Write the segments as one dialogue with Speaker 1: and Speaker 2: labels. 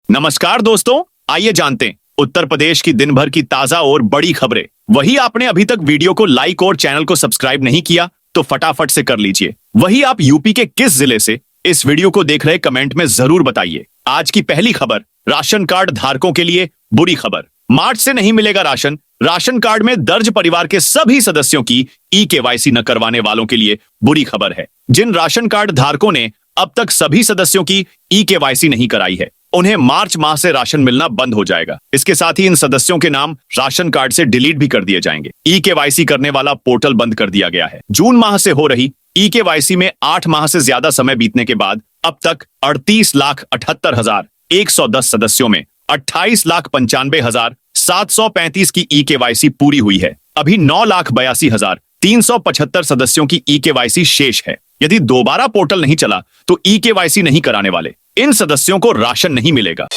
Speaker 1: नमस्कार दोस्तों, आइए जानते हैं उत्तर प्रदेश की दिन भर की ताजा और बड़ी खबरें। वही आपने अभी तक वीडियो को लाइक और चैनल को सब्सक्राइब नहीं किया तो फटाफट से कर लीजिए। वही आप यूपी के किस जिले से इस वीडियो को देख रहे कमेंट में जरूर बताइए। आज की पहली खबर, राशन कार्ड धारकों के लिए बुरी खबर। मार्च से नहीं मिलेगा राशन। राशन कार्ड में दर्ज परिवार के सभी सदस्यों की ई-केवाईसी न करवाने वालों के लिए बुरी खबर है। जिन राशन कार्ड धारकों ने अब तक सभी सदस्यों की ई-केवाईसी नहीं कराई है, उन्हें मार्च माह से राशन मिलना बंद हो जाएगा। इसके साथ ही इन सदस्यों के नाम राशन कार्ड से डिलीट भी कर दिए जाएंगे। ई-केवाईसी करने वाला पोर्टल बंद कर दिया गया है। जून माह से हो रही ई-केवाईसी में 8 माह से ज्यादा समय बीतने के बाद अब तक 38,78,110 सदस्यों में 28,95,735 की ई-केवाईसी पूरी हुई है। अभी 9,82,375 सदस्यों की ई-केवाईसी शेष है। यदि दोबारा पोर्टल नहीं चला तो ई-केवाईसी नहीं कराने वाले इन सदस्यों को राशन नहीं मिलेगा।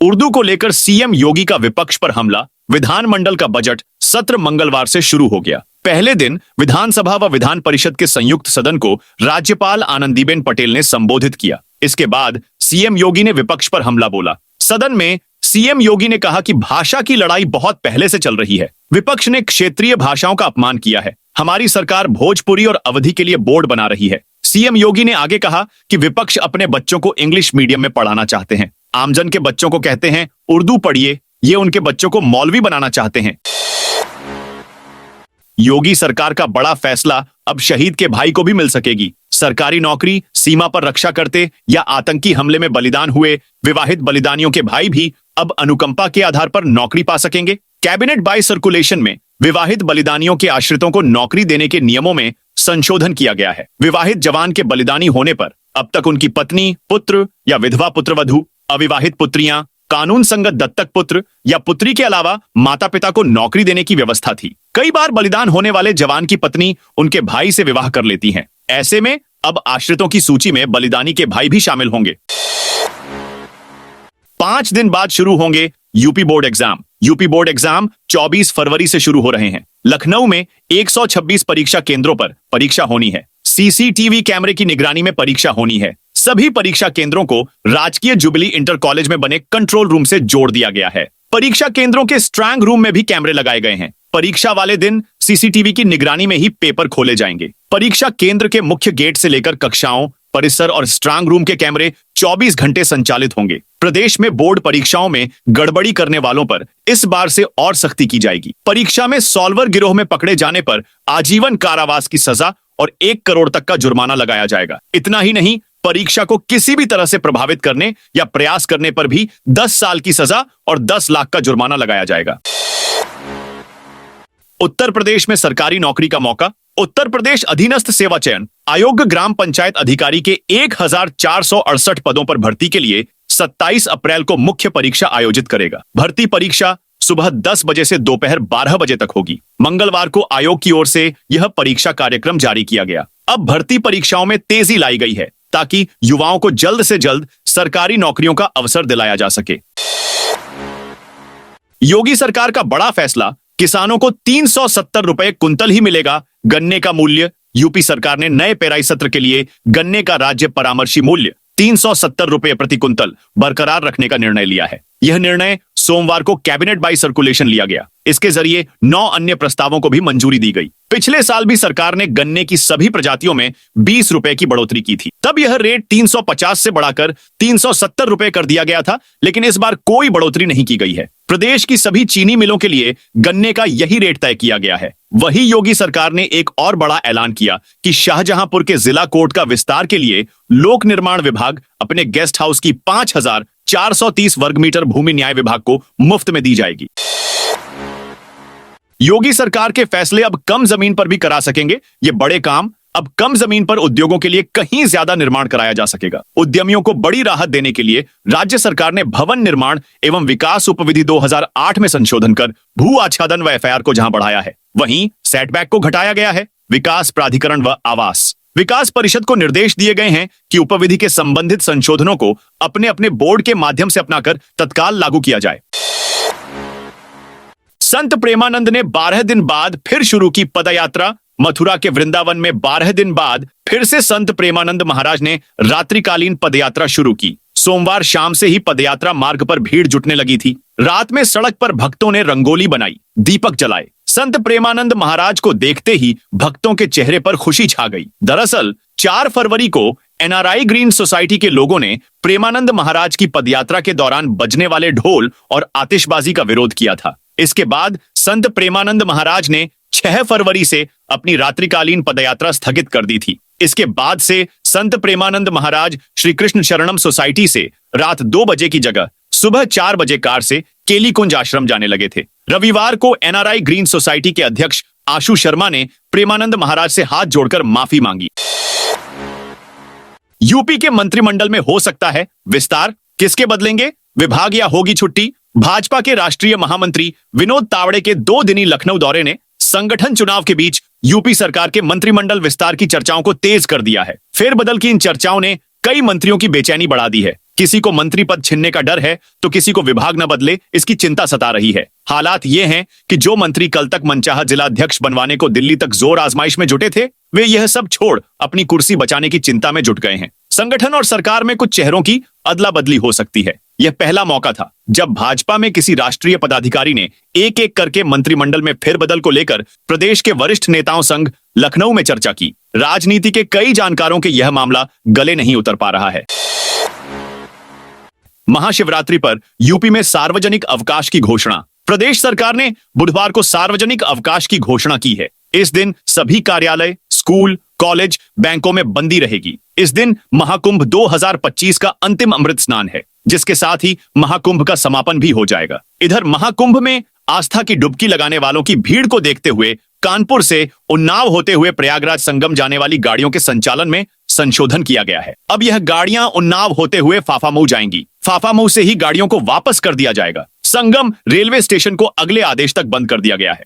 Speaker 1: उर्दू को लेकर सीएम योगी का विपक्ष पर हमला। विधानमंडल का बजट सत्र मंगलवार से शुरू हो गया। पहले दिन विधानसभा व विधान परिषद के संयुक्त सदन को राज्यपाल आनंदीबेन पटेल ने संबोधित किया। इसके बाद सीएम योगी ने विपक्ष पर हमला बोला। सदन में सीएम योगी ने कहा कि भाषा की लड़ाई बहुत पहले से चल रही है। विपक्ष ने क्षेत्रीय भाषाओं का अपमान किया है। हमारी सरकार भोजपुरी और अवधी के लिए बोर्ड बना रही है। सीएम योगी ने आगे कहा कि विपक्ष अपने बच्चों को इंग्लिश मीडियम में पढ़ाना चाहते हैं। आमजन के बच्चों को कहते हैं उर्दू पढ़िए, ये उनके बच्चों को मौलवी बनाना चाहते हैं। योगी सरकार का बड़ा फैसला, अब शहीद के भाई को भी मिल सकेगी सरकारी नौकरी। सीमा पर रक्षा करते या आतंकी हमले में बलिदान हुए विवाहित बलिदानियों के भाई भी अब अनुकंपा के आधार पर नौकरी पा सकेंगे। कैबिनेट बाय सर्कुलेशन में विवाहित बलिदानियों के आश्रितों को नौकरी देने के नियमों में संशोधन किया गया है। विवाहित जवान के बलिदानी होने पर अब तक उनकी पत्नी, पुत्र या विधवा पुत्रवधू, अविवाहित पुत्रियां, कानून संगत दत्तक पुत्र या पुत्री के अलावा माता पिता को नौकरी देने की व्यवस्था थी। कई बार बलिदान होने वाले जवान की पत्नी उनके भाई से विवाह कर लेती हैं। ऐसे में अब आश्रितों की सूची में बलिदानी के भाई भी शामिल होंगे। 5 दिन बाद शुरू होंगे UP board exam. UP board exam 24 फरवरी से शुरू हो रहे हैं। लखनऊ में 126 परीक्षा केंद्रों पर परीक्षा होनी है। सीसीटीवी कैमरे की निगरानी में परीक्षा होनी है। सभी परीक्षा केंद्रों को राजकीय जुबली इंटर कॉलेज में बने कंट्रोल रूम से जोड़ दिया गया है। परीक्षा केंद्रों के स्ट्रांग रूम में भी कैमरे लगाए गए हैं। परीक्षा वाले दिन सीसीटीवी की निगरानी में ही पेपर खोले जाएंगे। परीक्षा केंद्र के मुख्य गेट से लेकर कक्षाओं, परिसर और स्ट्रांग रूम के कैमरे 24 घंटे संचालित होंगे। प्रदेश में बोर्ड परीक्षाओं में गड़बड़ी करने वालों पर इस बार से और सख्ती की जाएगी। परीक्षा में सॉल्वर गिरोह में पकड़े जाने पर आजीवन कारावास की सजा और 1 करोड़ तक का जुर्माना लगाया जाएगा। इतना ही नहीं, परीक्षा को किसी भी तरह से प्रभावित करने या प्रयास करने पर भी 10 साल की सजा और 10 लाख का जुर्माना लगाया जाएगा। उत्तर प्रदेश में सरकारी नौकरी का मौका। उत्तर प्रदेश अधीनस्थ सेवा चयन आयोग ग्राम पंचायत अधिकारी के 1468 पदों पर भर्ती के लिए 27 अप्रैल को मुख्य परीक्षा आयोजित करेगा। भर्ती परीक्षा सुबह 10 बजे से दोपहर 12 बजे तक होगी। मंगलवार को आयोग की ओर से यह परीक्षा कार्यक्रम जारी किया गया। अब भर्ती परीक्षाओं में तेजी लाई गई है ताकि युवाओं को जल्द से जल्द सरकारी नौकरियों का अवसर दिलाया जा सके। योगी सरकार का बड़ा फैसला, किसानों को 370 रुपए कुंतल ही मिलेगा गन्ने का मूल्य। यूपी सरकार ने नए पेराई सत्र के लिए गन्ने का राज्य परामर्शी मूल्य 370 रुपए प्रति कुंतल बरकरार रखने का निर्णय लिया है। यह निर्णय सोमवार को कैबिनेट बाय सर्कुलेशन लिया गया। इसके जरिए 9 अन्य प्रस्तावों को भी मंजूरी दी गई। पिछले साल भी सरकार ने गन्ने की सभी प्रजातियों में 20 रुपए की बढ़ोतरी की थी। तब यह रेट 350 से बढ़ाकर 370 रुपए कर दिया गया था, लेकिन इस बार कोई बढ़ोतरी नहीं की गई है। प्रदेश की सभी चीनी मिलों के लिए गन्ने का यही रेट तय किया गया है। वही योगी सरकार ने एक और बड़ा ऐलान किया कि शाहजहांपुर के जिला कोर्ट का विस्तार के लिए लोक निर्माण विभाग अपने गेस्ट हाउस की 5430 वर्ग मीटर भूमि न्याय विभाग को मुफ्त में दी जाएगी। योगी सरकार के फैसले अब कम जमीन पर भी करा सकेंगे ये बड़े काम। अब कम जमीन पर उद्योगों के लिए कहीं ज्यादा निर्माण कराया जा सकेगा। उद्यमियों को बड़ी राहत देने के लिए राज्य सरकार ने भवन निर्माण एवं विकास उपविधि 2008 में संशोधन कर भू आच्छादन व एफआईआर को जहां बढ़ाया है, वहीं सेटबैक को घटाया गया है। विकास प्राधिकरण व आवास विकास परिषद को निर्देश दिए गए हैं कि उपविधि के संबंधित संशोधनों को अपने अपने बोर्ड के माध्यम से अपनाकर तत्काल लागू किया जाए। संत प्रेमानंद ने 12 दिन बाद फिर शुरू की पदयात्रा। मथुरा के वृंदावन में 12 दिन बाद फिर से संत प्रेमानंद महाराज ने रात्रिकालीन पदयात्रा शुरू की। सोमवार शाम से ही पदयात्रा मार्ग पर भीड़ जुटने लगी थी। रात में सड़क पर भक्तों ने रंगोली बनाई, दीपक जलाए। संत प्रेमानंद महाराज को देखते ही भक्तों के चेहरे पर खुशी छा गई। दरअसल 4 फरवरी को एनआरआई ग्रीन सोसाइटी के लोगों ने प्रेमानंद महाराज की पदयात्रा के दौरान बजने वाले ढोल और आतिशबाजी का विरोध किया था। इसके बाद संत प्रेमानंद महाराज ने 6 फरवरी से अपनी रात्रिकालीन पदयात्रा स्थगित कर दी थी। इसके बाद से संत प्रेमानंद महाराज श्री कृष्ण शरणम सोसाइटी से रात 2 बजे की जगह सुबह 4 बजे कार से केलीकुंज आश्रम जाने लगे थे। रविवार को एनआरआई ग्रीन सोसाइटी के अध्यक्ष आशु शर्मा ने प्रेमानंद महाराज से हाथ जोड़कर माफी मांगी। यूपी के मंत्रिमंडल में हो सकता है विस्तार, किसके बदलेंगे विभाग या होगी छुट्टी? भाजपा के राष्ट्रीय महामंत्री विनोद तावड़े के 2 दिनी लखनऊ दौरे ने संगठन चुनाव के बीच यूपी सरकार के मंत्रिमंडल विस्तार की चर्चाओं को तेज कर दिया है। फेरबदल की इन चर्चाओं ने कई मंत्रियों की बेचैनी बढ़ा दी है। किसी को मंत्री पद छिनने का डर है तो किसी को विभाग न बदले इसकी चिंता सता रही है। हालात ये हैं कि जो मंत्री कल तक मनचाहा जिलाध्यक्ष बनवाने को दिल्ली तक जोर आजमाइश में जुटे थे, वे यह सब छोड़ अपनी कुर्सी बचाने की चिंता में जुट गए हैं। संगठन और सरकार में कुछ चेहरों की अदला बदली हो सकती है। यह पहला मौका था जब भाजपा में किसी राष्ट्रीय पदाधिकारी ने एक एक करके मंत्रिमंडल में फेरबदल को लेकर प्रदेश के वरिष्ठ नेताओं संग लखनऊ में चर्चा की। राजनीति के कई जानकारों के यह मामला गले नहीं उतर पा रहा है। महाशिवरात्रि पर यूपी में सार्वजनिक अवकाश की घोषणा। प्रदेश सरकार ने बुधवार को सार्वजनिक अवकाश की घोषणा की है। इस दिन सभी कार्यालय, स्कूल, कॉलेज, बैंकों में बंदी रहेगी। इस दिन महाकुंभ 2025 का अंतिम अमृत स्नान है, जिसके साथ ही महाकुंभ का समापन भी हो जाएगा। इधर महाकुंभ में आस्था की डुबकी लगाने वालों की भीड़ को देखते हुए कानपुर से उन्नाव होते हुए प्रयागराज संगम जाने वाली गाड़ियों के संचालन में संशोधन किया गया है। अब यह गाड़ियां उन्नाव होते हुए फाफामऊ जाएंगी। फाफामऊ से ही गाड़ियों को वापस कर दिया जाएगा। संगम रेलवे स्टेशन को अगले आदेश तक बंद कर दिया गया है।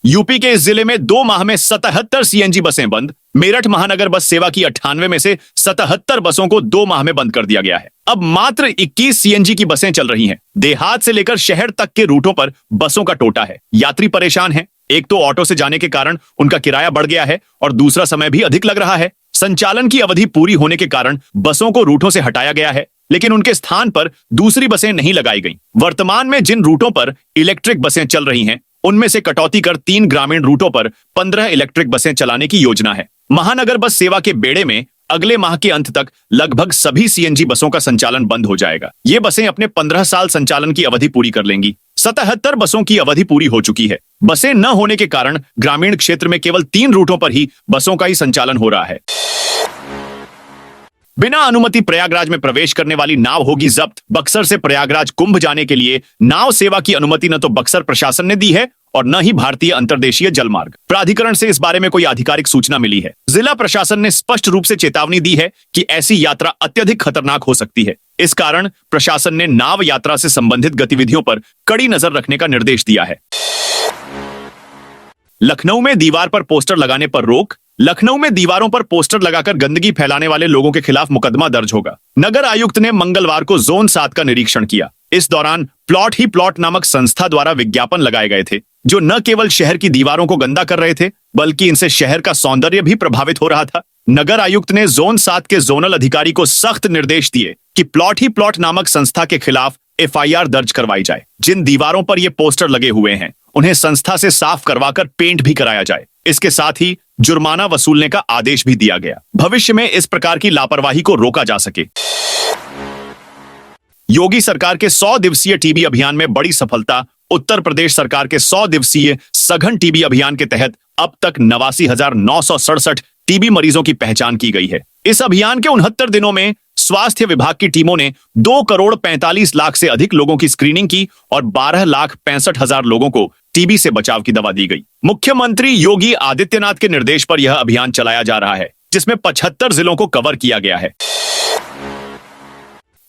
Speaker 1: यूपी के इस जिले में 2 माह में 77 सीएनजी बसें बंद। मेरठ महानगर बस सेवा की 98 में से 77 बसों को 2 माह में बंद कर दिया गया है। अब मात्र 21 सीएनजी की बसें चल रही हैं। देहात से लेकर शहर तक के रूटों पर बसों का टोटा है। यात्री परेशान हैं। एक तो ऑटो से जाने के कारण उनका किराया बढ़ गया है और दूसरा समय भी अधिक लग रहा है। संचालन की अवधि पूरी होने के कारण बसों को रूटों से हटाया गया है, लेकिन उनके स्थान पर दूसरी बसें नहीं लगाई गईं। वर्तमान में जिन रूटों पर इलेक्ट्रिक बसें चल रही हैं, उनमें से कटौती कर 3 ग्रामीण रूटों पर 15 इलेक्ट्रिक बसें चलाने की योजना है। महानगर बस सेवा के बेड़े में अगले माह के अंत तक लगभग सभी सीएनजी बसों का संचालन बंद हो जाएगा। ये बसें अपने 15 साल संचालन की अवधि पूरी कर लेंगी। 77 बसों की अवधि पूरी हो चुकी है। बसें न होने के कारण ग्रामीण क्षेत्र में केवल 3 रूटों पर ही बसों का ही संचालन हो रहा है। बिना अनुमति प्रयागराज में प्रवेश करने वाली नाव होगी जब्त। बक्सर से प्रयागराज कुंभ जाने के लिए नाव सेवा की अनुमति न तो बक्सर प्रशासन ने दी है और न ही भारतीय अंतर्देशीय जलमार्ग प्राधिकरण से इस बारे में कोई आधिकारिक सूचना मिली है। जिला प्रशासन ने स्पष्ट रूप से चेतावनी दी है कि ऐसी यात्रा अत्यधिक खतरनाक हो सकती है। इस कारण प्रशासन ने नाव यात्रा से संबंधित गतिविधियों पर कड़ी नजर रखने का निर्देश दिया है। लखनऊ में दीवार पर पोस्टर लगाने पर रोक। लखनऊ में दीवारों पर पोस्टर लगाकर गंदगी फैलाने वाले लोगों के खिलाफ मुकदमा दर्ज होगा। नगर आयुक्त ने मंगलवार को जोन 7 का निरीक्षण किया। इस दौरान प्लॉट ही प्लॉट नामक संस्था द्वारा विज्ञापन लगाए गए थे, जो न केवल शहर की दीवारों को गंदा कर रहे थे, बल्कि इनसे शहर का सौंदर्य भी प्रभावित हो रहा था। नगर आयुक्त ने जोन 7 के जोनल अधिकारी को सख्त निर्देश दिए कि प्लॉट ही प्लॉट नामक संस्था के खिलाफ एफआईआर दर्ज करवाई जाए। जिन दीवारों पर ये पोस्टर लगे हुए हैं, उन्हें संस्था से साफ करवाकर पेंट भी कराया जाए। इसके साथ ही जुर्माना वसूलने का आदेश भी दिया गया। भविष्य में इस प्रकार की लापरवाही को रोका जा सके। योगी सरकार के 100 दिवसीय टीबी अभियान में बड़ी सफलता। उत्तर प्रदेश सरकार के 100 दिवसीय सघन टीबी अभियान के तहत अब तक 89,967 टीबी मरीजों की पहचान की गई है। इस अभियान के 69 दिनों में स्वास्थ्य विभाग की टीमों ने 2,45,00,000 से अधिक लोगों की स्क्रीनिंग की और 12,65,000 लोगों को टीबी से बचाव की दवा दी गई। मुख्यमंत्री योगी आदित्यनाथ के निर्देश पर यह अभियान चलाया जा रहा है, जिसमें 75 जिलों को कवर किया गया है।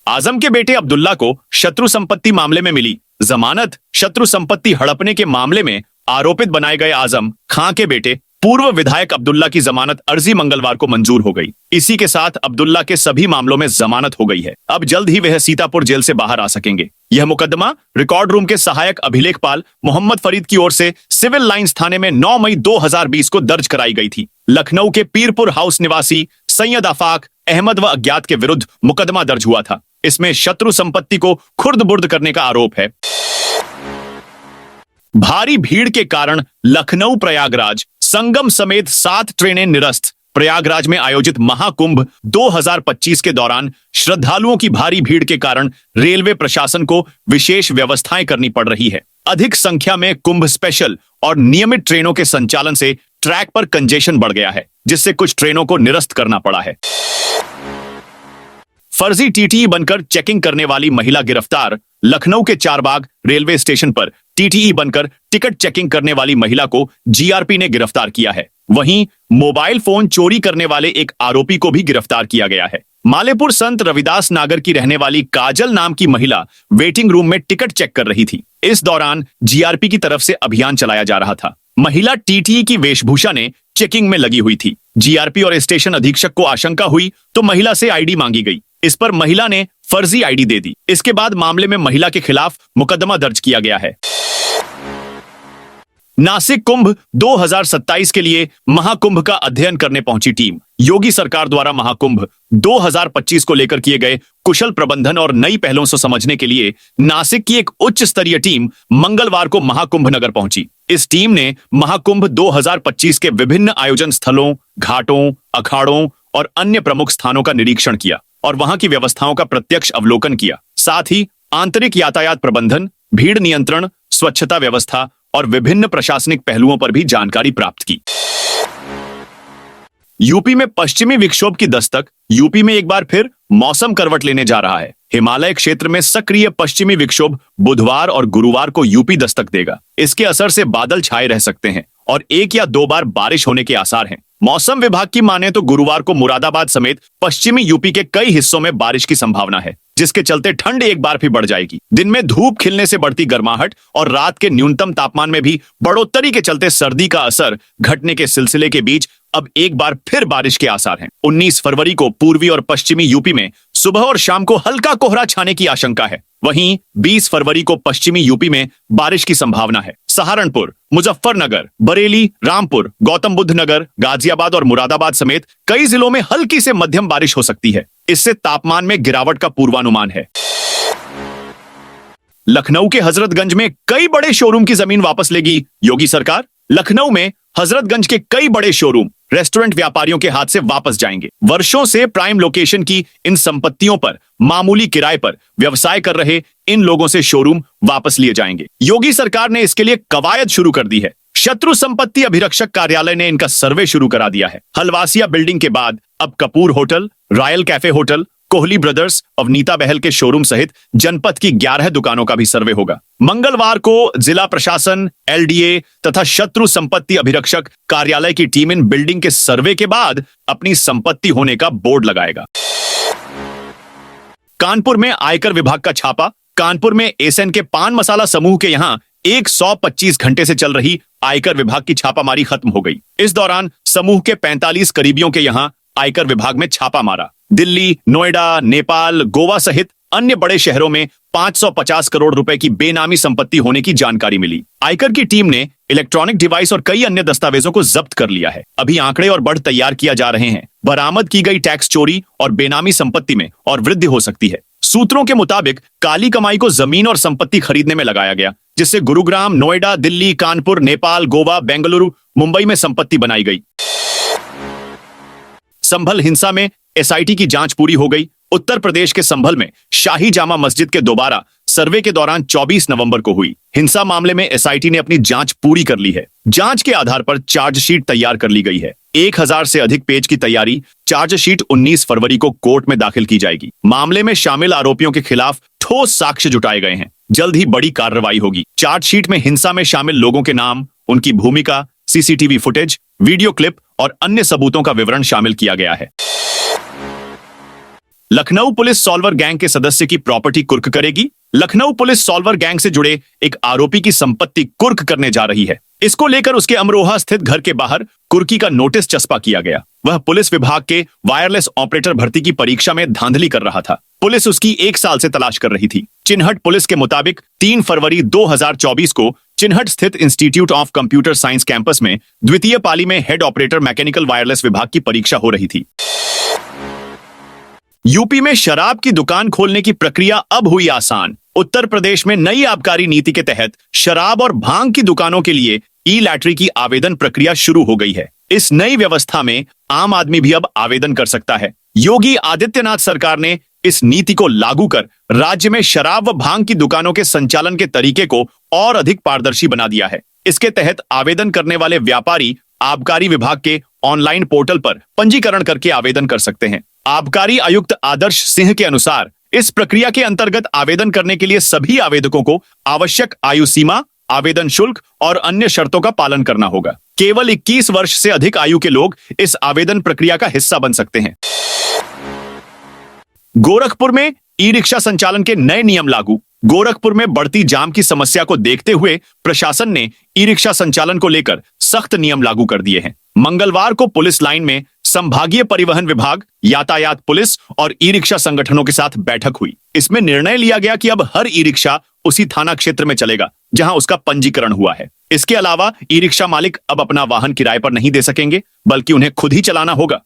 Speaker 1: आजम के बेटे अब्दुल्ला को शत्रु संपत्ति मामले में मिली जमानत। शत्रु संपत्ति हड़पने के मामले में आरोपित बनाए गए आजम खां के बेटे पूर्व विधायक अब्दुल्ला की जमानत अर्जी मंगलवार को मंजूर हो गई। इसी के साथ अब्दुल्ला के सभी मामलों में जमानत हो गई है। अब जल्द ही वह सीतापुर जेल से बाहर आ सकेंगे। यह मुकदमा रिकॉर्ड रूम के सहायक अभिलेखपाल मोहम्मद फरीद की ओर से सिविल लाइंस थाने में 9 मई 2020 को दर्ज कराई गई थी। लखनऊ के पीरपुर हाउस निवासी सैयद आफाक, अहमद व अज्ञात के विरुद्ध मुकदमा दर्ज हुआ था। इसमें शत्रु संपत्ति को खुर्द-बुर्द करने का आरोप है। भारी भीड़ के कारण लखनऊ प्रयागराज संगम समेत 7 ट्रेनें निरस्त। प्रयागराज में आयोजित महाकुंभ 2025 के दौरान श्रद्धालुओं की भारी भीड़ के कारण रेलवे प्रशासन को विशेष व्यवस्थाएं करनी पड़ रही है। अधिक संख्या में कुंभ स्पेशल और नियमित ट्रेनों के संचालन से ट्रैक पर कंजेशन बढ़ गया है, जिससे कुछ ट्रेनों को निरस्त करना पड़ा है। फर्जी टीटीई बनकर चेकिंग करने वाली महिला गिरफ्तार। लखनऊ के चारबाग रेलवे स्टेशन पर टीटीई बनकर टिकट चेकिंग करने वाली महिला को जीआरपी ने गिरफ्तार किया है। वहीं मोबाइल फोन चोरी करने वाले एक आरोपी को भी गिरफ्तार किया गया है। मालेपुर संत रविदास नगर की रहने वाली काजल नाम की महिला वेटिंग रूम में टिकट चेक कर रही थी। इस दौरान जीआरपी की तरफ से अभियान चलाया जा रहा था। महिला टीटीई की वेशभूषा ने चेकिंग में लगी हुई थी। जीआरपी और स्टेशन अधीक्षक को आशंका हुई तो महिला से आईडी मांगी गई। इस पर महिला ने फर्जी आईडी दे दी। इसके बाद मामले में महिला के खिलाफ मुकदमा दर्ज किया गया है। नासिक कुंभ 2027 के लिए महाकुंभ का अध्ययन करने पहुंची टीम। योगी सरकार द्वारा महाकुंभ 2025 को लेकर किए गए कुशल प्रबंधन और नई पहलों से समझने के लिए नासिक की एक उच्च स्तरीय टीम मंगलवार को महाकुंभ नगर पहुंची। इस टीम ने महाकुंभ 2025 के विभिन्न आयोजन स्थलों, घाटों, अखाड़ों और अन्य प्रमुख स्थानों का निरीक्षण किया और वहां की व्यवस्थाओं का प्रत्यक्ष अवलोकन किया। साथ ही आंतरिक यातायात प्रबंधन, भीड़ नियंत्रण, स्वच्छता व्यवस्था और विभिन्न प्रशासनिक पहलुओं पर भी जानकारी प्राप्त की। यूपी में पश्चिमी विक्षोभ की दस्तक। यूपी में एक बार फिर मौसम करवट लेने जा रहा है। हिमालय क्षेत्र में सक्रिय पश्चिमी विक्षोभ बुधवार और गुरुवार को यूपी दस्तक देगा। इसके असर से बादल छाए रह सकते हैं और 1 या 2 बार बारिश होने के आसार हैं। मौसम विभाग की माने तो गुरुवार को मुरादाबाद समेत पश्चिमी यूपी के कई हिस्सों में बारिश की संभावना है, जिसके चलते ठंड एक बार फिर बढ़ जाएगी। दिन में धूप खिलने से बढ़ती गर्माहट और रात के न्यूनतम तापमान में भी बढ़ोतरी के चलते सर्दी का असर घटने के सिलसिले के बीच अब एक बार फिर बारिश के आसार हैं। 19 फरवरी को पूर्वी और पश्चिमी यूपी में सुबह और शाम को हल्का कोहरा छाने की आशंका है। वहीं 20 फरवरी को पश्चिमी यूपी में बारिश की संभावना है। सहारनपुर, मुजफ्फरनगर, बरेली, रामपुर, गौतम बुद्ध नगर, गाजियाबाद और मुरादाबाद समेत कई जिलों में हल्की से मध्यम बारिश हो सकती है। इससे तापमान में गिरावट का पूर्वानुमान है। लखनऊ के हजरतगंज में कई बड़े शोरूम की जमीन वापस लेगी योगी सरकार। लखनऊ में हजरतगंज के कई बड़े शोरूम रेस्टोरेंट व्यापारियों के हाथ से वापस जाएंगे। वर्षों से प्राइम लोकेशन की इन संपत्तियों पर मामूली किराए पर व्यवसाय कर रहे इन लोगों से शोरूम वापस लिए जाएंगे। योगी सरकार ने इसके लिए कवायद शुरू कर दी है। शत्रु संपत्ति अभिरक्षक कार्यालय ने इनका सर्वे शुरू करा दिया है। हलवासिया बिल्डिंग के बाद अब Kapoor hotel, royal cafe hotel, Kohli brothers, Avneeta Bahal के शोरूम सहित जनपद की 11 दुकानों का भी सर्वे होगा। मंगलवार को जिला प्रशासन, एलडीए तथा शत्रु संपत्ति अभिरक्षक कार्यालय की टीम इन बिल्डिंग के सर्वे के बाद अपनी संपत्ति होने का बोर्ड लगाएगा। कानपुर में आयकर विभाग का छापा। कानपुर में एसएन के पान मसाला समूह के यहां 125 घंटे से चल रही आयकर विभाग की छापामारी खत्म हो गई। इस दौरान समूह के 45 करीबियों के यहां आयकर विभाग में छापा मारा। दिल्ली, नोएडा, नेपाल, गोवा सहित अन्य बड़े शहरों में 550 करोड़ रुपए की बेनामी संपत्ति होने की जानकारी मिली। आयकर की टीम ने इलेक्ट्रॉनिक डिवाइस और कई अन्य दस्तावेजों को जब्त कर लिया है। अभी आंकड़े और बढ़ तैयार किया जा रहे हैं। बरामद की गई टैक्स चोरी और बेनामी संपत्ति में और वृद्धि हो सकती है। सूत्रों के मुताबिक काली कमाई को जमीन और संपत्ति खरीदने में लगाया गया, जिससे गुरुग्राम, नोएडा, दिल्ली, कानपुर, नेपाल, गोवा, बेंगलुरु, मुंबई में संपत्ति बनाई गई। संभल हिंसा में एसआईटी की जांच पूरी हो गई। उत्तर प्रदेश के संभल में शाही जामा मस्जिद के दोबारा सर्वे के दौरान 24 नवंबर को हुई हिंसा मामले में एसआईटी ने अपनी जांच पूरी कर ली है। जांच के आधार पर चार्जशीट तैयार कर ली गई है। 1000 से अधिक पेज की तैयारी चार्जशीट 19 फरवरी को कोर्ट में दाखिल की जाएगी। मामले में शामिल आरोपियों के खिलाफ ठोस साक्ष्य जुटाए गए हैं। जल्द ही बड़ी कार्रवाई होगी। चार्जशीट में हिंसा में शामिल लोगों के नाम, उनकी भूमिका, सीसीटीवी फुटेज, वीडियो क्लिप और अन्य सबूतों का विवरण शामिल किया गया है। लखनऊ पुलिस सॉल्वर गैंग के सदस्य की प्रॉपर्टी कुर्क करेगी। लखनऊ पुलिस सॉल्वर गैंग से जुड़े एक आरोपी की संपत्ति कुर्क करने जा रही है। इसको लेकर उसके अमरोहा स्थित घर के बाहर कुर्की का नोटिस चस्पा किया गया। वह पुलिस विभाग के वायरलेस ऑपरेटर भर्ती की परीक्षा में धांधली कर रहा था। पुलिस उसकी 1 साल से तलाश कर रही थी। चिन्हट पुलिस के मुताबिक 3 फरवरी 2024 को चिन्हट स्थित institute of computer science campus में द्वितीय पाली में हेड ऑपरेटर मैकेनिकल वायरलेस विभाग की परीक्षा हो रही थी। यूपी में शराब की दुकान खोलने की प्रक्रिया अब हुई आसान। उत्तर प्रदेश में नई आबकारी नीति के तहत शराब और भांग की दुकानों के लिए ई लैटरी की आवेदन प्रक्रिया शुरू हो गई है। इस नई व्यवस्था में आम आदमी भी अब आवेदन कर सकता है। योगी आदित्यनाथ सरकार ने इस नीति को लागू कर राज्य में शराब व भांग की दुकानों के संचालन के तरीके को और अधिक पारदर्शी बना दिया है। इसके तहत आवेदन करने वाले व्यापारी आबकारी विभाग के ऑनलाइन पोर्टल पर पंजीकरण करके आवेदन कर सकते हैं। आबकारी आयुक्त आदर्श सिंह के अनुसार इस प्रक्रिया के अंतर्गत आवेदन करने के लिए सभी आवेदकों को आवश्यक आयु सीमा, आवेदन शुल्क और अन्य शर्तों का पालन करना होगा। केवल 21 वर्ष से अधिक आयु के लोग इस आवेदन प्रक्रिया का हिस्सा बन सकते हैं। गोरखपुर में ई रिक्शा संचालन के नए नियम लागू। गोरखपुर में बढ़ती जाम की समस्या को देखते हुए प्रशासन ने ई रिक्शा संचालन को लेकर सख्त नियम लागू कर दिए हैं। मंगलवार को पुलिस लाइन में संभागीय परिवहन विभाग, यातायात पुलिस और ई रिक्शा संगठनों के साथ बैठक हुई। इसमें निर्णय लिया गया कि अब हर ई रिक्शा उसी थाना क्षेत्र में चलेगा जहां उसका पंजीकरण हुआ है। इसके अलावा ई रिक्शा मालिक अब अपना वाहन किराए पर नहीं दे सकेंगे, बल्कि उन्हें खुद ही चलाना होगा।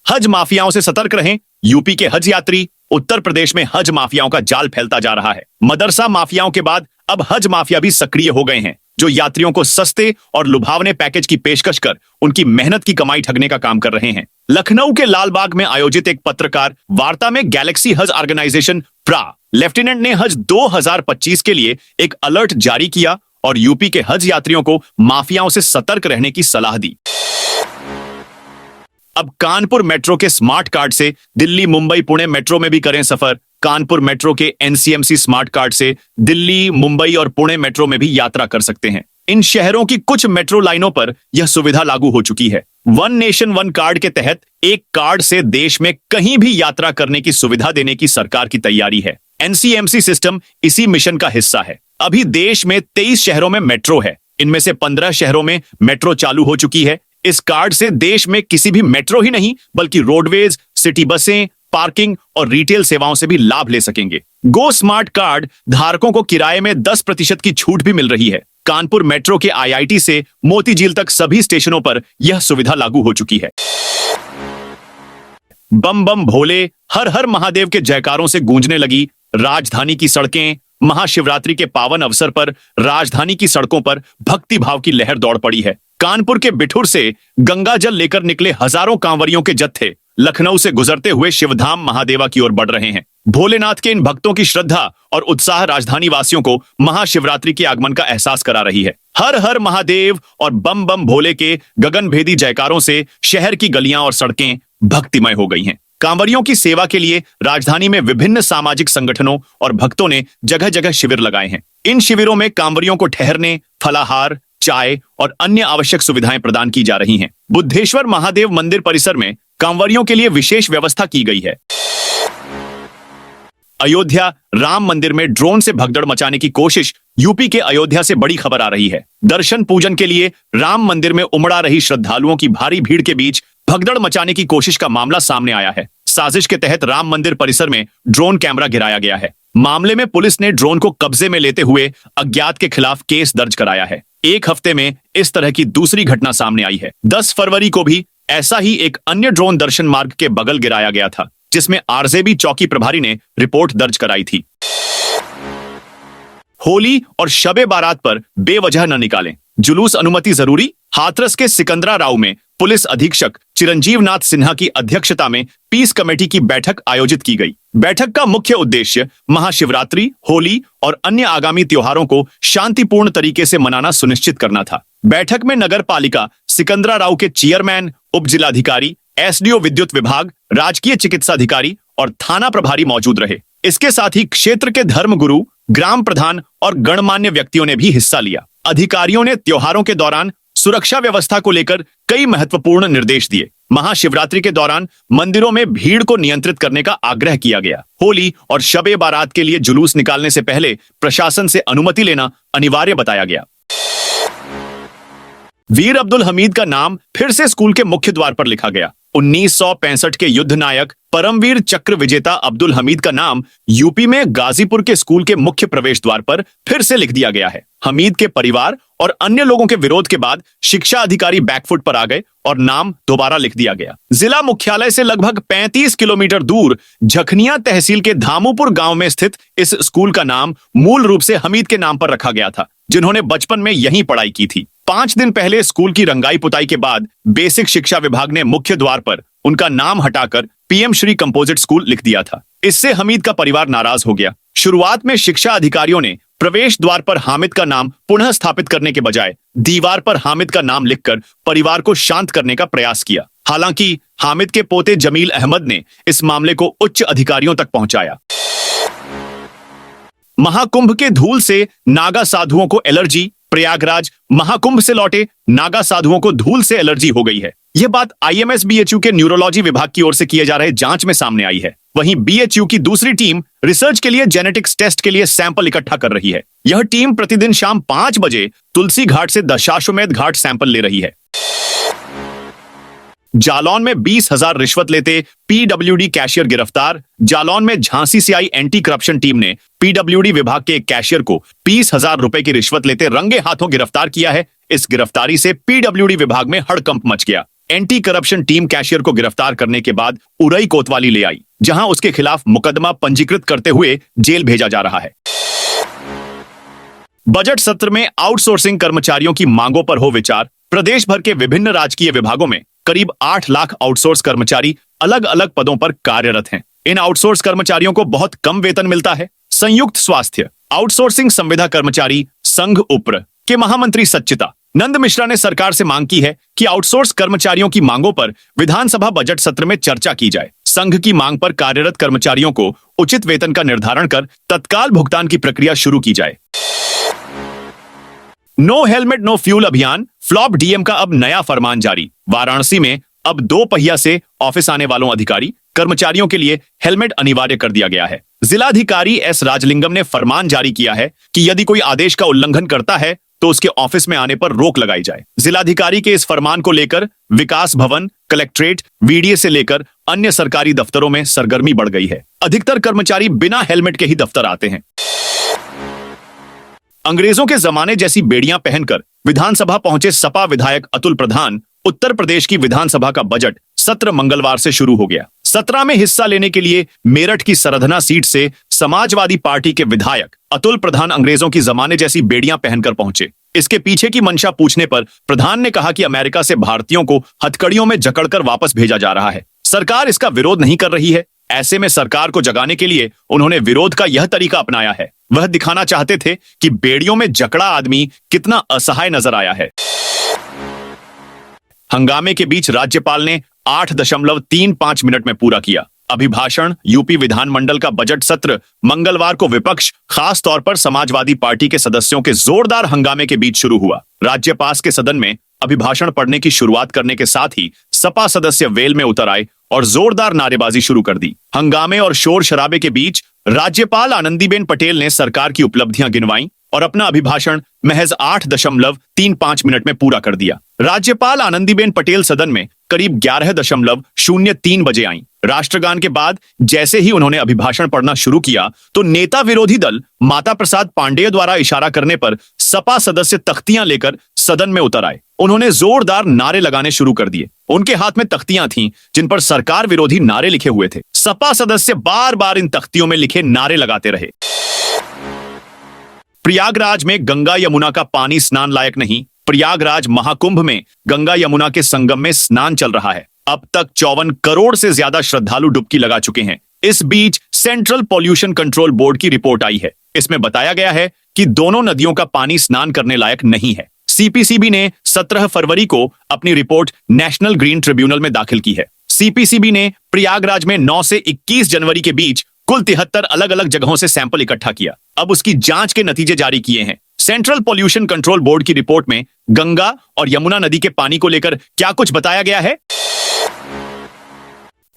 Speaker 1: हज माफियाओं से सतर्क रहें। यूपी के हज यात्री। उत्तर प्रदेश में हज माफियाओं का जाल फैलता जा रहा है। मदरसा माफियाओं के बाद अब हज माफिया भी सक्रिय हो गए हैं, जो यात्रियों को सस्ते और लुभावने पैकेज की पेशकश कर उनकी मेहनत की कमाई ठगने का काम कर रहे हैं। लखनऊ के लालबाग में आयोजित एक पत्रकार वार्ता में गैलेक्सी हज ऑर्गेनाइजेशन प्रा लेफ्टिनेंट ने हज 2025 के लिए एक अलर्ट जारी किया और यूपी के हज यात्रियों को माफियाओं से सतर्क रहने की सलाह दी। अब कानपुर मेट्रो के स्मार्ट कार्ड से दिल्ली, मुंबई, पुणे मेट्रो में भी करें सफर। कानपुर मेट्रो के एनसीएमसी स्मार्ट कार्ड से दिल्ली, मुंबई और पुणे मेट्रो में भी यात्रा कर सकते हैं। इन शहरों की कुछ मेट्रो लाइनों पर यह सुविधा लागू हो चुकी है। वन नेशन वन कार्ड के तहत एक कार्ड से देश में कहीं भी यात्रा करने की सुविधा देने की सरकार की तैयारी है। एनसीएमसी सिस्टम इसी मिशन का हिस्सा है। अभी देश में 23 शहरों में मेट्रो है। इनमें से 15 शहरों में मेट्रो चालू हो चुकी है। इस कार्ड से देश में किसी भी मेट्रो ही नहीं, बल्कि रोडवेज, सिटी बसें, पार्किंग और रिटेल सेवाओं से भी लाभ ले सकेंगे। गो स्मार्ट कार्ड धारकों को किराए में 10% की छूट भी मिल रही है। कानपुर मेट्रो के आईआईटी से मोती झील तक सभी स्टेशनों पर यह सुविधा लागू हो चुकी है। बम बम भोले, हर हर महादेव के जयकारों से गूंजने लगी राजधानी की सड़कें। महाशिवरात्रि के पावन अवसर पर राजधानी की सड़कों पर भक्ति भाव की लहर दौड़ पड़ी है। कानपुर के बिठुर से गंगा जल लेकर निकले हजारों कांवरियों के जत्थे लखनऊ से गुजरते हुए शिवधाम महादेवा की ओर बढ़ रहे हैं। भोलेनाथ के इन भक्तों की श्रद्धा और उत्साह राजधानी वासियों को महाशिवरात्रि के आगमन का एहसास करा रही है। हर हर महादेव और बम बम भोले के गगनभेदी जयकारों से शहर की गलियां और सड़कें भक्तिमय हो गई हैं। कांवरियों की सेवा के लिए राजधानी में विभिन्न सामाजिक संगठनों और भक्तों ने जगह जगह शिविर लगाए हैं। इन शिविरों में कांवरियों को ठहरने, फलाहार, चाय और अन्य आवश्यक सुविधाएं प्रदान की जा रही हैं। बुद्धेश्वर महादेव मंदिर परिसर में कांवरियों के लिए विशेष व्यवस्था की गई है। अयोध्या राम मंदिर में ड्रोन से भगदड़ मचाने की कोशिश। यूपी के अयोध्या से बड़ी खबर आ रही है। दर्शन पूजन के लिए राम मंदिर में उमड़ा रही श्रद्धालुओं की भारी भीड़ के बीच भगदड़ मचाने की कोशिश का मामला सामने आया है। साजिश के तहत राम मंदिर परिसर में ड्रोन कैमरा गिराया गया है। मामले में पुलिस ने ड्रोन को कब्जे में लेते हुए अज्ञात के खिलाफ केस दर्ज कराया है। एक हफ्ते में इस तरह की दूसरी घटना सामने आई है। 10 फरवरी को भी ऐसा ही एक अन्य ड्रोन दर्शन मार्ग के बगल गिराया गया था, जिसमें आरजेबी चौकी प्रभारी ने रिपोर्ट दर्ज कराई थी। होली और शबे बारात पर बेवजह न निकालें, जुलूस अनुमति जरूरी। हाथरस के सिकंदरा राव में पुलिस अधीक्षक चिरंजीव नाथ सिन्हा की अध्यक्षता में पीस कमेटी की बैठक आयोजित की गई। बैठक का मुख्य उद्देश्य महाशिवरात्रि, होली और अन्य आगामी त्योहारों को शांतिपूर्ण तरीके से मनाना सुनिश्चित करना था। बैठक में नगर पालिका सिकंदरा राव के चेयरमैन, उप जिलाधिकारी, एसडीओ विद्युत विभाग, राजकीय चिकित्सा अधिकारी और थाना प्रभारी मौजूद रहे। इसके साथ ही क्षेत्र के धर्मगुरु, ग्राम प्रधान और गणमान्य व्यक्तियों ने भी हिस्सा लिया। अधिकारियों ने त्योहारों के दौरान सुरक्षा व्यवस्था को लेकर कई महत्वपूर्ण निर्देश दिए। महाशिवरात्रि के दौरान मंदिरों में भीड़ को नियंत्रित करने का आग्रह किया गया। होली और शबे बारात के लिए जुलूस निकालने से पहले प्रशासन से अनुमति लेना अनिवार्य बताया गया। वीर अब्दुल हमीद का नाम फिर से स्कूल के मुख्य द्वार पर लिखा गया। 1965 के युद्ध नायक परमवीर चक्र विजेता अब्दुल हमीद का नाम यूपी में गाजीपुर के स्कूल के मुख्य प्रवेश द्वार पर फिर से लिख दिया गया है। हमीद के परिवार और अन्य लोगों के विरोध के बाद शिक्षा अधिकारी बैकफुट पर आ गए और नाम दोबारा लिख दिया गया। जिला मुख्यालय से लगभग 35 किलोमीटर दूर झखनिया तहसील के धामूपुर गांव में स्थित इस स्कूल का नाम मूल रूप से हमीद के नाम पर रखा गया था, जिन्होंने बचपन में यहीं पढ़ाई की थी। 5 दिन पहले स्कूल की रंगाई पुताई के बाद बेसिक शिक्षा विभाग ने मुख्य द्वार पर उनका नाम हटाकर पीएम श्री कंपोजिट स्कूल लिख दिया था। इससे हमीद का परिवार नाराज हो गया। शुरुआत में शिक्षा अधिकारियों ने प्रवेश द्वार पर हामिद का नाम पुनः स्थापित करने के बजाय दीवार पर हामिद का नाम लिखकर परिवार को शांत करने का प्रयास किया। हालांकि हामिद के पोते जमील अहमद ने इस मामले को उच्च अधिकारियों तक पहुंचाया। महाकुंभ के धूल से नागा साधुओं को एलर्जी। प्रयागराज महाकुंभ से लौटे नागा साधुओं को धूल से एलर्जी हो गई है। यह बात IMS-BHU के न्यूरोलॉजी विभाग की ओर से किए जा रहे जांच में सामने आई है। वहीं BHU की दूसरी टीम रिसर्च के लिए जेनेटिक्स टेस्ट के लिए सैंपल इकट्ठा कर रही है। यह टीम प्रतिदिन शाम 5 बजे तुलसी घाट से दशाश्वमेध घाट सैंपल ले रही है। जालौन में 20,000 रिश्वत लेते PWD कैशियर गिरफ्तार। जालौन में झांसी से आई एंटी करप्शन टीम ने PWD विभाग के एक कैशियर को 20,000 रुपए की रिश्वत लेते रंगे हाथों गिरफ्तार किया है। इस गिरफ्तारी से PWD विभाग में हड़कंप मच गया। एंटी करप्शन टीम कैशियर को गिरफ्तार करने के बाद उरई कोतवाली ले आई, जहां उसके खिलाफ मुकदमा पंजीकृत करते हुए जेल भेजा जा रहा है। बजट सत्र में आउटसोर्सिंग कर्मचारियों की मांगों पर हो विचार। प्रदेश भर के विभिन्न राजकीय विभागों में करीब 8 लाख आउटसोर्स कर्मचारी अलग अलग पदों पर कार्यरत हैं। इन आउटसोर्स कर्मचारियों को बहुत कम वेतन मिलता है। संयुक्त स्वास्थ्य आउटसोर्सिंग संविदा कर्मचारी संघ उप्र के महामंत्री सच्चिता नंद मिश्रा ने सरकार से मांग की है कि आउटसोर्स कर्मचारियों की मांगों पर विधानसभा बजट सत्र में चर्चा की जाए। संघ की मांग पर कार्यरत कर्मचारियों को उचित वेतन का निर्धारण कर तत्काल भुगतान की प्रक्रिया शुरू की जाए। नो हेलमेट नो फ्यूल अभियान फ्लॉप डीएम का अब नया फरमान जारी। वाराणसी में अब 2 पहिया से ऑफिस आने वालों अधिकारी कर्मचारियों के लिए हेलमेट अनिवार्य कर दिया गया है। जिलाधिकारी एस राजलिंगम ने फरमान जारी किया है कि यदि कोई आदेश का उल्लंघन करता है तो उसके ऑफिस में आने पर रोक लगाई जाए। जिलाधिकारी के इस फरमान को लेकर विकास भवन, कलेक्ट्रेट, VDA से लेकर अन्य सरकारी दफ्तरों में सरगर्मी बढ़ गई है। अधिकतर कर्मचारी बिना हेलमेट के ही दफ्तर आते हैं। अंग्रेजों के जमाने जैसी बेड़ियां पहनकर विधानसभा पहुंचे सपा विधायक अतुल प्रधान। उत्तर प्रदेश की विधानसभा का बजट सत्र मंगलवार से शुरू हो गया। सत्र में हिस्सा लेने के लिए मेरठ की सरधना सीट से समाजवादी पार्टी के विधायक अतुल प्रधान अंग्रेजों की जमाने जैसी बेड़ियां पहनकर पहुंचे। इसके पीछे की मंशा पूछने पर प्रधान ने कहा कि अमेरिका से भारतीयों को हथकड़ियों में जकड़कर वापस भेजा जा रहा है। सरकार इसका विरोध नहीं कर रही है। ऐसे में सरकार को जगाने के लिए उन्होंने विरोध का यह तरीका अपनाया है। वह दिखाना चाहते थे कि बेड़ियों में जकड़ा आदमी कितना असहाय नजर आया है। हंगामे के बीच राज्यपाल ने 8.35 मिनट में पूरा किया अभिभाषण। यूपी विधानमंडल का बजट सत्र मंगलवार को विपक्ष, खास तौर पर समाजवादी पार्टी के सदस्यों के जोरदार हंगामे के बीच शुरू हुआ। राज्यपाल के सदन में अभिभाषण पढ़ने की शुरुआत करने के साथ ही सपा सदस्य वेल में उतर आए और जोरदार नारेबाजी शुरू कर दी। हंगामे और शोर शराबे के बीच राज्यपाल आनंदीबेन पटेल ने सरकार की उपलब्धियां गिनवाई और अपना अभिभाषण महज 8.35 मिनट में पूरा कर दिया। राज्यपाल आनंदीबेन पटेल सदन में करीब 11.03 बजे आईं। राष्ट्रगान के बाद जैसे ही उन्होंने अभिभाषण पढ़ना शुरू किया तो नेता विरोधी दल माता प्रसाद पांडेय द्वारा इशारा करने पर सपा सदस्य तख्तियां लेकर सदन में उतर आए। उन्होंने जोरदार नारे लगाने शुरू कर दिए। उनके हाथ में तख्तियां थीं जिन पर सरकार विरोधी नारे लिखे हुए थे। सपा सदस्य बार बार इन तख्तियों में लिखे नारे लगाते रहे। प्रयागराज में गंगा यमुना का पानी स्नान लायक नहीं। प्रयागराज महाकुंभ में गंगा यमुना के संगम में स्नान चल रहा है। अब तक 54 करोड़ से ज्यादा श्रद्धालु डुबकी लगा चुके हैं। इस बीच सेंट्रल पॉल्यूशन कंट्रोल बोर्ड की रिपोर्ट आई है। इसमें बताया गया है कि दोनों नदियों का पानी स्नान करने लायक नहीं है। CPCB ने 17 फरवरी को अपनी रिपोर्ट नेशनल ग्रीन ट्रिब्यूनल में दाखिल की है। CPCB ने प्रयागराज में 9 से 21 जनवरी के बीच कुल 73 अलग अलग जगहों से सैंपल इकट्ठा किया। अब उसकी जांच के नतीजे जारी किए हैं। सेंट्रल पॉल्यूशन कंट्रोल बोर्ड की रिपोर्ट में गंगा और यमुना नदी के पानी को लेकर क्या कुछ बताया गया है।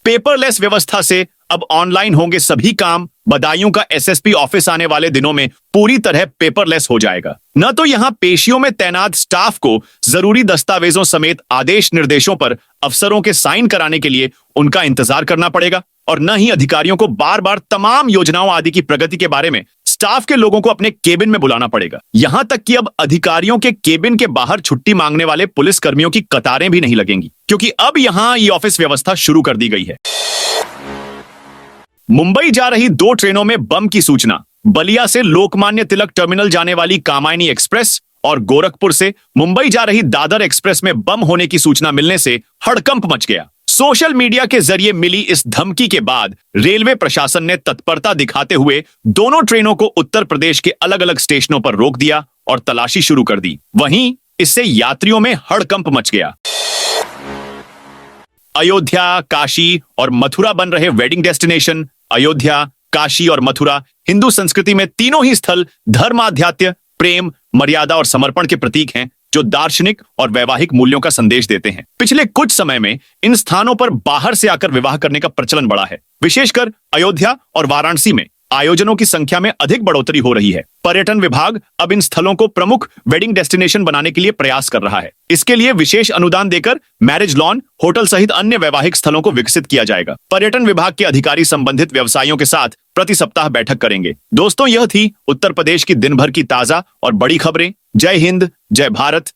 Speaker 1: पेपरलेस व्यवस्था से अब ऑनलाइन होंगे सभी काम। बदायूं का SSP ऑफिस आने वाले दिनों में पूरी तरह पेपरलेस हो जाएगा। न तो यहां पेशियों में तैनात स्टाफ को जरूरी दस्तावेजों समेत आदेश निर्देशों पर अफसरों के साइन कराने के लिए उनका इंतजार करना पड़ेगा और न ही अधिकारियों को बार बार तमाम योजनाओं आदि की प्रगति के बारे में स्टाफ के लोगों को अपने केबिन में बुलाना पड़ेगा। यहां तक कि अब अधिकारियों के केबिन के बाहर छुट्टी मांगने वाले पुलिस कर्मियों की कतारें भी नहीं लगेंगी, क्योंकि अब यहां ई ऑफिस व्यवस्था शुरू कर दी गई है। मुंबई जा रही 2 ट्रेनों में बम की सूचना। बलिया से लोकमान्य तिलक टर्मिनल जाने वाली कामायनी एक्सप्रेस और गोरखपुर से मुंबई जा रही दादर एक्सप्रेस में बम होने की सूचना मिलने से हड़कंप मच गया। सोशल मीडिया के जरिए मिली इस धमकी के बाद रेलवे प्रशासन ने तत्परता दिखाते हुए दोनों ट्रेनों को उत्तर प्रदेश के अलग अलग स्टेशनों पर रोक दिया और तलाशी शुरू कर दी। वहीं इससे यात्रियों में हड़कंप मच गया। अयोध्या, काशी और मथुरा बन रहे वेडिंग डेस्टिनेशन। अयोध्या, काशी और मथुरा हिंदू संस्कृति में तीनों ही स्थल धर्माध्यात्म, प्रेम, मर्यादा और समर्पण के प्रतीक हैं, जो दार्शनिक और वैवाहिक मूल्यों का संदेश देते हैं। पिछले कुछ समय में इन स्थानों पर बाहर से आकर विवाह करने का प्रचलन बढ़ा है। विशेषकर अयोध्या और वाराणसी में आयोजनों की संख्या में अधिक बढ़ोतरी हो रही है। पर्यटन विभाग अब इन स्थलों को प्रमुख वेडिंग डेस्टिनेशन बनाने के लिए प्रयास कर रहा है। इसके लिए विशेष अनुदान देकर मैरिज लॉन, होटल सहित अन्य वैवाहिक स्थलों को विकसित किया जाएगा। पर्यटन विभाग के अधिकारी संबंधित व्यवसायियों के साथ प्रति सप्ताह बैठक करेंगे। दोस्तों, यह थी उत्तर प्रदेश की दिन भर की ताजा और बड़ी खबरें। जय हिंद, जय भारत,